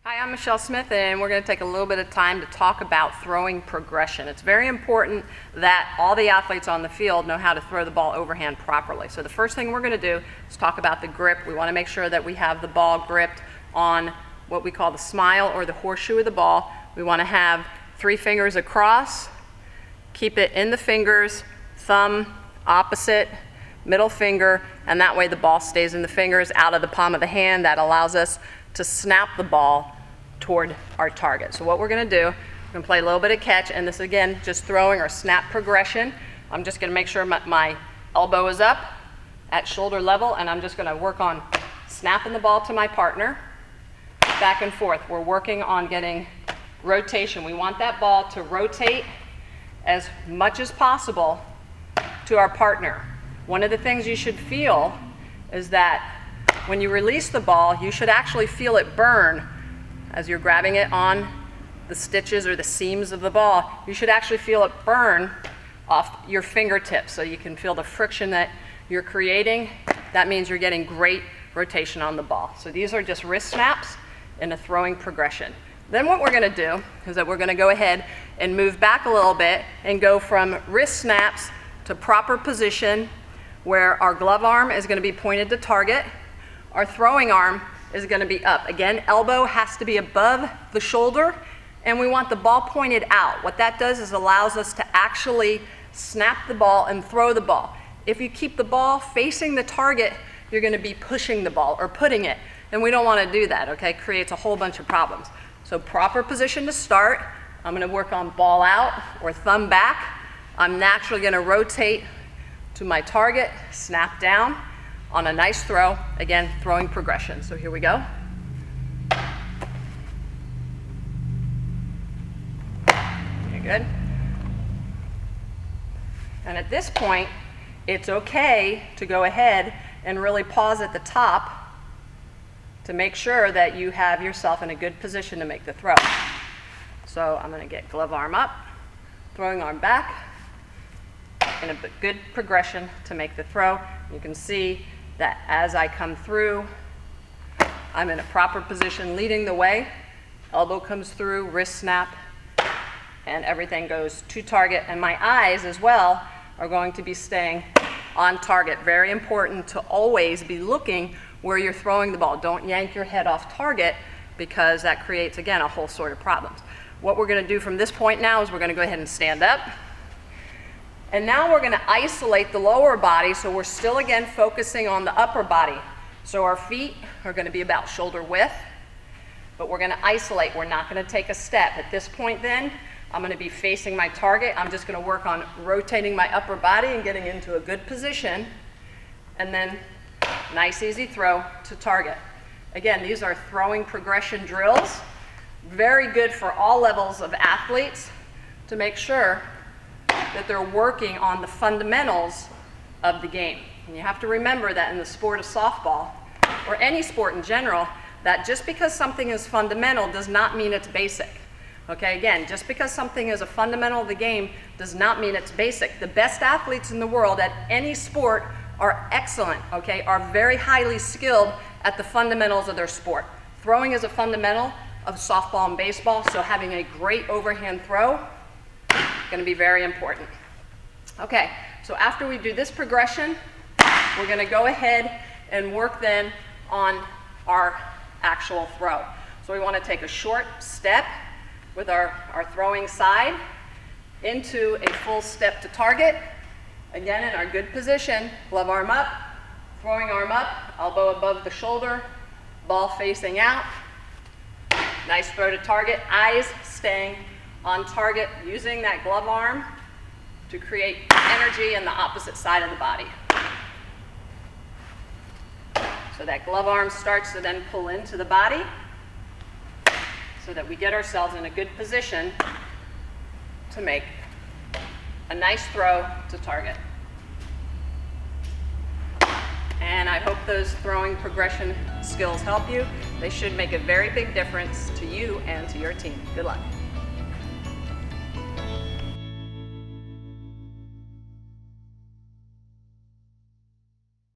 Hi, I'm Michelle Smith, and we're going to take a little bit of time to talk about throwing progression. It's very important that all the athletes on the field know how to throw the ball overhand properly. So the first thing we're going to do is talk about the grip. We want to make sure that we have the ball gripped on what we call the smile or the horseshoe of the ball. We want to have 3 fingers across, keep it in the fingers, thumb opposite, middle finger, and that way the ball stays in the fingers, out of the palm of the hand. That allows us to snap the ball toward our target. So what we're going to do, we're going to play a little bit of catch, and this again, just throwing or snap progression. I'm just going to make sure my elbow is up at shoulder level, and I'm just going to work on snapping the ball to my partner, back and forth. We're working on getting rotation. We want that ball to rotate as much as possible to our partner. One of the things you should feel is that when you release the ball, you should actually feel it burn as you're grabbing it on the stitches or the seams of the ball. You should actually feel it burn off your fingertips so you can feel the friction that you're creating. That means you're getting great rotation on the ball. So these are just wrist snaps in a throwing progression. Then what we're going to do is that we're going to go ahead and move back a little bit and go from wrist snaps to proper position where our glove arm is going to be pointed to target. Our throwing arm is going to be up. Again, elbow has to be above the shoulder, and we want the ball pointed out. What that does is allows us to actually snap the ball and throw the ball. If you keep the ball facing the target, you're going to be pushing the ball or putting it, and we don't want to do that, okay? It creates a whole bunch of problems. So proper position to start. I'm going to work on ball out or thumb back. I'm naturally going to rotate to my target, snap down on a nice throw. Again, throwing progression. So here we go. Okay, good. And at this point, it's okay to go ahead and really pause at the top to make sure that you have yourself in a good position to make the throw. So I'm going to get glove arm up, throwing arm back, in a good progression to make the throw. You can see that as I come through, I'm in a proper position leading the way. Elbow comes through, wrist snap, and everything goes to target. And my eyes as well are going to be staying on target. Very important to always be looking where you're throwing the ball. Don't yank your head off target because that creates, again, a whole sort of problems. What we're going to do from this point now is we're going to go ahead and stand up. And now we're going to isolate the lower body, so we're still again focusing on the upper body. So our feet are going to be about shoulder width, but we're going to isolate. We're not going to take a step. At this point then, I'm going to be facing my target. I'm just going to work on rotating my upper body and getting into a good position. And then nice easy throw to target. Again, these are throwing progression drills. Very good for all levels of athletes to make sure that they're working on the fundamentals of the game. And you have to remember that in the sport of softball, or any sport in general, that just because something is fundamental does not mean it's basic. Okay, again, just because something is a fundamental of the game does not mean it's basic. The best athletes in the world at any sport are excellent, okay, are very highly skilled at the fundamentals of their sport. Throwing is a fundamental of softball and baseball, so having a great overhand throw going to be very important. Okay, so after we do this progression, we're going to go ahead and work then on our actual throw. So we want to take a short step with our throwing side into a full step to target. Again, in our good position, glove arm up, throwing arm up, elbow above the shoulder, ball facing out. Nice throw to target, eyes staying on target, using that glove arm to create energy in the opposite side of the body. So that glove arm starts to then pull into the body so that we get ourselves in a good position to make a nice throw to target. And I hope those throwing progression skills help you. They should make a very big difference to you and to your team. Good luck.